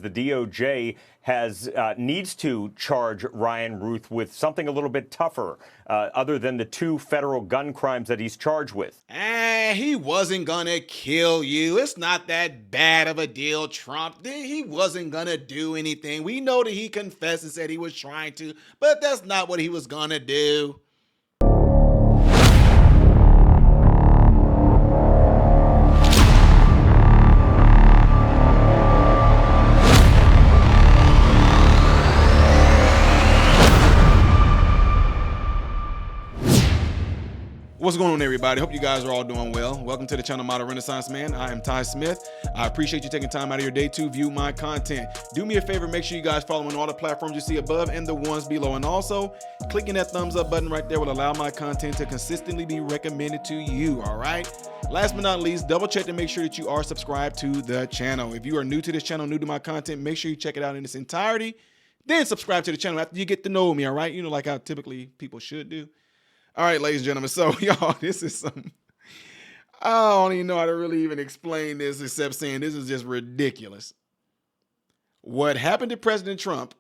The DOJ needs to charge Ryan Ruth with something a little bit tougher, other than the 2 federal gun crimes that he's charged with. He wasn't gonna kill you. It's not that bad of a deal, Trump. He wasn't gonna do anything. We know that he confessed and said he was trying to, but that's not what he was gonna do. What's going on, everybody? Hope you guys are all doing well. Welcome to the channel Modern Renaissance Man. I am Ty Smith. I appreciate you taking time out of your day to view my content. Do me a favor, make sure you guys follow me on all the platforms you see above and the ones below. And also, clicking that thumbs up button right there will allow my content to consistently be recommended to you, all right? Last but not least, double check to make sure that you are subscribed to the channel. If you are new to this channel, new to my content, make sure you check it out in its entirety. Then subscribe to the channel after you get to know me, all right? You know, like how typically people should do. All right, ladies and gentlemen, so y'all, this is some, I don't even know how to really even explain this except saying this is just ridiculous. What happened to President Trump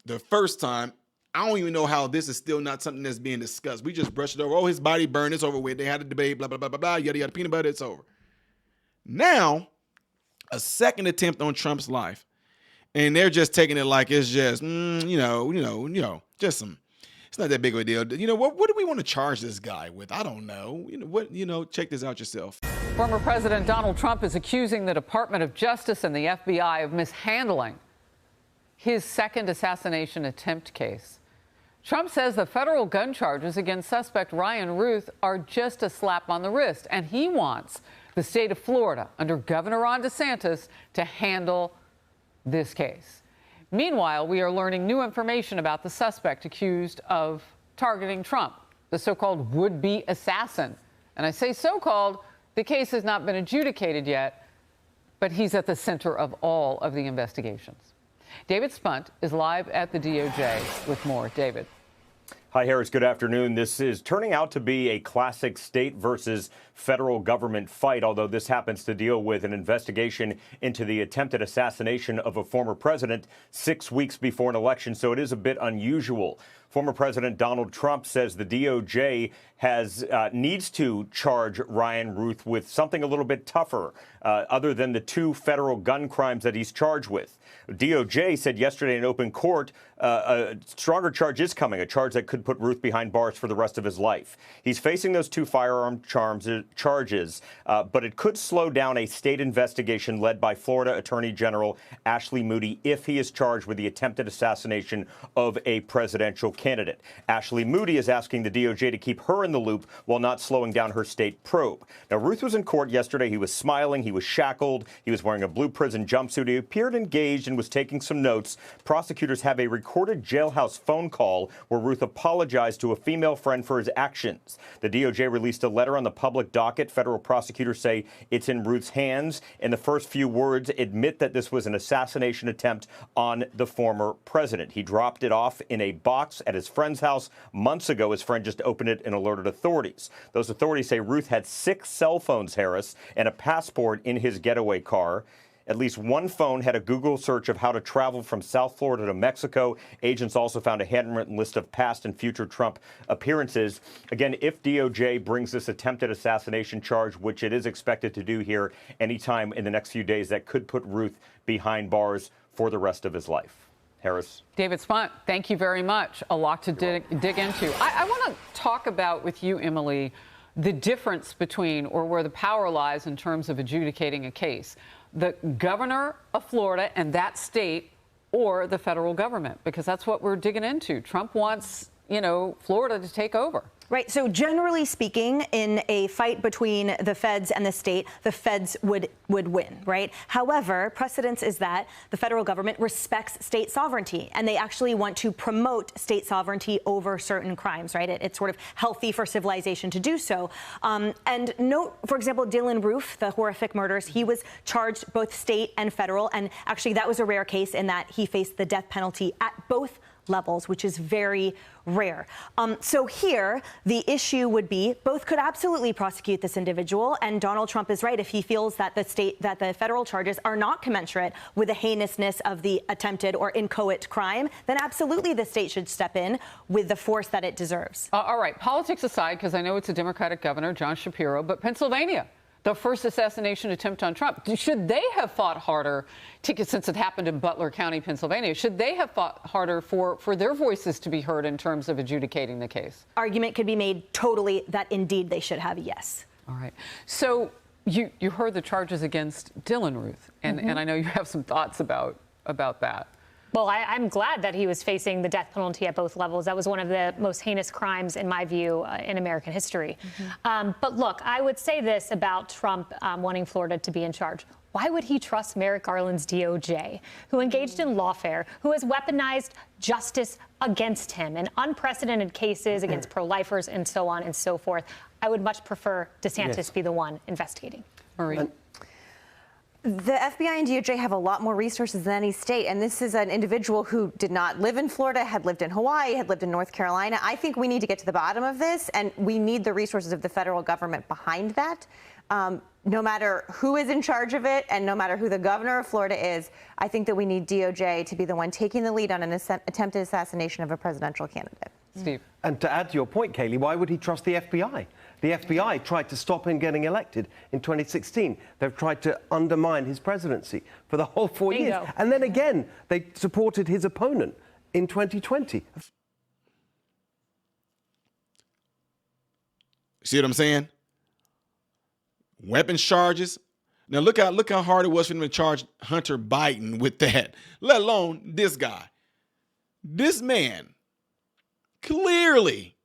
the first time, I don't even know how this is still not something that's being discussed. We just brushed it over. Oh, his body burned, it's over with. They had a debate, blah, blah, blah, blah, blah, yada, yada, peanut butter, it's over. Now, a second attempt on Trump's life, and they're just taking it like it's just, just some. It's not that big of a deal. You know, what do we want to charge this guy with? I don't know. Check this out yourself. Former President Donald Trump is accusing the Department of Justice and the FBI of mishandling his second assassination attempt case. Trump says the federal gun charges against suspect Ryan Ruth are just a slap on the wrist, and he wants the state of Florida, under Governor Ron DeSantis, to handle this case. Meanwhile, we are learning new information about the suspect accused of targeting Trump, the so-called would-be assassin. And I say so-called, the case has not been adjudicated yet, but he's at the center of all of the investigations. David Spunt is live at the DOJ with more. David. Hi, Harris. Good afternoon. This is turning out to be a classic state versus federal government fight, although this happens to deal with an investigation into the attempted assassination of a former president 6 weeks before an election, so it is a bit unusual. Former President Donald Trump says the DOJ needs to charge Ryan Ruth with something a little bit tougher, other than the 2 federal gun crimes that he's charged with. DOJ said yesterday in open court a stronger charge is coming, a charge that could put Ruth behind bars for the rest of his life. He's facing those 2 firearm charges, but it could slow down a state investigation led by Florida Attorney General Ashley Moody if he is charged with the attempted assassination of a presidential candidate. Ashley Moody is asking the DOJ to keep her in the loop while not slowing down her state probe. Now, Ruth was in court yesterday. He was smiling. He was shackled. He was wearing a blue prison jumpsuit. He appeared engaged and was taking some notes. Prosecutors have a recorded jailhouse phone call where Ruth apologized to a female friend for his actions. The DOJ released a letter on the public docket. Federal prosecutors say it's in Ruth's hands. In the first few words, admit that this was an assassination attempt on the former president. He dropped it off in a box at his friend's house months ago. His friend just opened it and alerted authorities. Those authorities say Ruth had 6 cell phones, Harris, and a passport in his getaway car. At least one phone had a Google search of how to travel from South Florida to Mexico. Agents also found a handwritten list of past and future Trump appearances. Again, if DOJ brings this attempted assassination charge, which it is expected to do here anytime in the next few days, that could put Ruth behind bars for the rest of his life. Harris. David Spunt, thank you very much. A lot to dig into. I want to talk about with you, Emily, the difference between, or where the power lies in terms of adjudicating a case. The governor of Florida and that state, or the federal government, because that's what we're digging into. Trump wants, Florida to take over. Right. So generally speaking, in a fight between the feds and the state, the feds would win. Right. However, precedence is that the federal government respects state sovereignty and they actually want to promote state sovereignty over certain crimes. Right. It's sort of healthy for civilization to do so. And note, for example, Dylan Roof, the horrific murders, he was charged both state and federal. And actually, that was a rare case in that he faced the death penalty at both levels, which is very rare. So here, the issue would be both could absolutely prosecute this individual, and Donald Trump is right if he feels that the federal charges are not commensurate with the heinousness of the attempted or inchoate crime, then absolutely the state should step in with the force that it deserves. All right, politics aside, because I know it's a Democratic governor, John Shapiro, but Pennsylvania, the first assassination attempt on Trump. Should they have fought harder, since it happened in Butler County, Pennsylvania, should they have fought harder for their voices to be heard in terms of adjudicating the case? Argument could be made totally that indeed they should have, yes. All right. So you heard the charges against Dylan Ruth, and I know you have some thoughts about that. Well, I'm glad that he was facing the death penalty at both levels. That was one of the most heinous crimes, in my view, in American history. But look, I would say this about Trump wanting Florida to be in charge. Why would he trust Merrick Garland's DOJ, who engaged in lawfare, who has weaponized justice against him in unprecedented cases against pro-lifers and so on and so forth? I would much prefer DeSantis be the one investigating. Marie. The FBI and DOJ have a lot more resources than any state, and this is an individual who did not live in Florida, had lived in Hawaii, had lived in North Carolina. I think we need to get to the bottom of this, and we need the resources of the federal government behind that. No matter who is in charge of it and no matter who the governor of Florida is, I think that we need DOJ to be the one taking the lead on an attempted assassination of a presidential candidate. Steve. And to add to your point, Kayleigh, why would he trust the FBI? The FBI tried to stop him getting elected in 2016. They've tried to undermine his presidency for the whole 4 years. Bingo. And then again, they supported his opponent in 2020. See what I'm saying? Weapons charges. Now look how hard it was for them to charge Hunter Biden with that, let alone this guy. This man clearly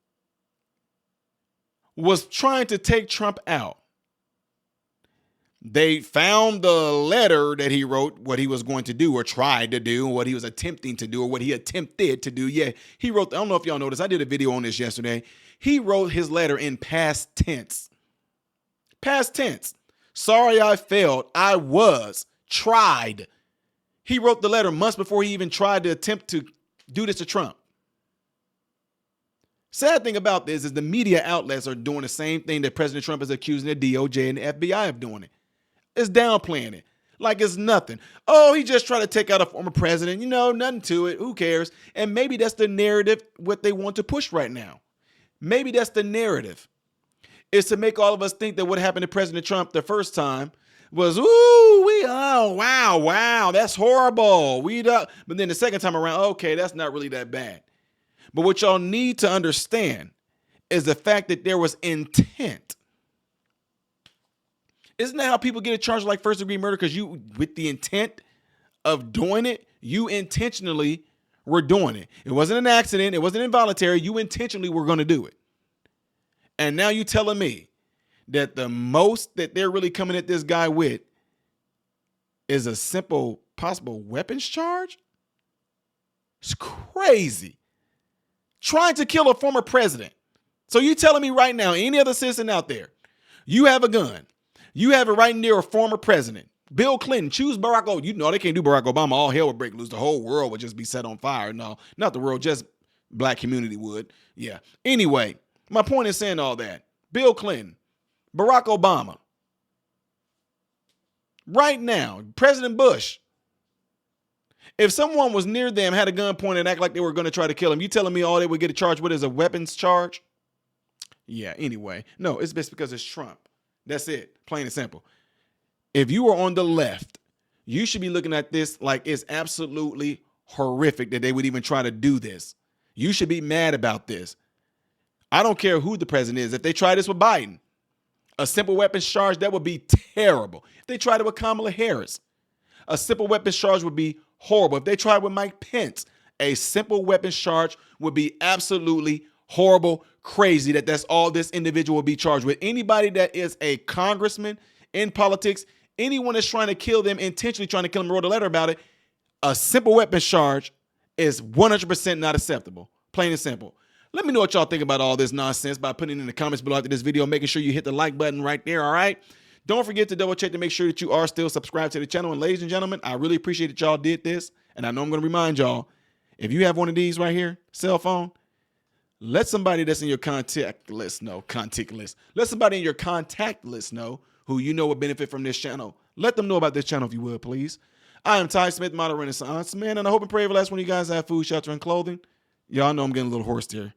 was trying to take Trump out. They found the letter that he wrote, what he was going to do or tried to do, what he was attempting to do or what he attempted to do. Yeah, he wrote, I don't know if y'all noticed, I did a video on this yesterday. He wrote his letter in past tense. Past tense. Sorry I failed. I was tried. He wrote the letter months before he even tried to attempt to do this to Trump. Sad thing about this is the media outlets are doing the same thing that President Trump is accusing the DOJ and the FBI of doing it. It's downplaying it like it's nothing. Oh, he just tried to take out a former president. You know, nothing to it. Who cares? And maybe that's the narrative, what they want to push right now. Maybe that's the narrative. Is to make all of us think that what happened to President Trump the first time was, wow, that's horrible. But then the second time around, okay, that's not really that bad. But what y'all need to understand is the fact that there was intent. Isn't that how people get a charge like first degree murder? Because you, with the intent of doing it, you intentionally were doing it. It wasn't an accident. It wasn't involuntary. You intentionally were going to do it. And now you telling me that the most that they're really coming at this guy with is a simple possible weapons charge? It's crazy. Trying to kill a former president. So you telling me right now, any other citizen out there, you have a gun. You have it right near a former president. Bill Clinton, choose Barack Obama. You know they can't do Barack Obama. All hell would break loose. The whole world would just be set on fire. No, not the world, just black community would. Yeah. Anyway, my point is saying all that. Bill Clinton, Barack Obama. Right now, President Bush. If someone was near them, had a gun pointed and act like they were going to try to kill him, you telling me all they would get a charge with is a weapons charge? Yeah, anyway. No, it's just because it's Trump. That's it. Plain and simple. If you are on the left, you should be looking at this like it's absolutely horrific that they would even try to do this. You should be mad about this. I don't care who the president is. If they try this with Biden, a simple weapons charge, that would be terrible. If they tried it with Kamala Harris, a simple weapons charge would be horrible. If they tried with Mike Pence, a simple weapons charge would be absolutely horrible, crazy that's all this individual will be charged with. Anybody that is a congressman in politics, anyone that's trying to kill them, intentionally trying to kill them, wrote a letter about it, a simple weapons charge is 100% not acceptable. Plain and simple. Let me know what y'all think about all this nonsense by putting it in the comments below after this video, making sure you hit the like button right there, all right? Don't forget to double check to make sure that you are still subscribed to the channel. And ladies and gentlemen, I really appreciate that y'all did this. And I know I'm going to remind y'all, If you have one of these right here, cell phone, let somebody that's in your contact list know. Let somebody in your contact list know who you know would benefit from this channel. Let them know about this channel if you would, please. I am Ty Smith, Model Renaissance Man, and I hope and pray every last one of you guys have food, shelter, and clothing. Y'all know I'm getting a little hoarse here.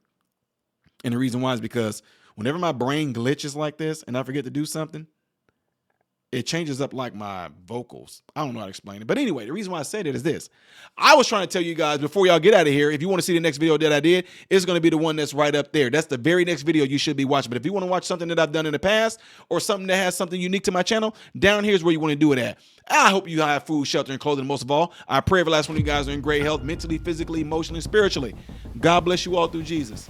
And the reason why is because whenever my brain glitches like this and I forget to do something, it changes up like my vocals. I don't know how to explain it. But anyway, the reason why I said it is this. I was trying to tell you guys before y'all get out of here, if you want to see the next video that I did, it's going to be the one that's right up there. That's the very next video you should be watching. But if you want to watch something that I've done in the past or something that has something unique to my channel, down here is where you want to do it at. I hope you have food, shelter, and clothing. Most of all, I pray every last one of you guys are in great health, mentally, physically, emotionally, spiritually. God bless you all through Jesus.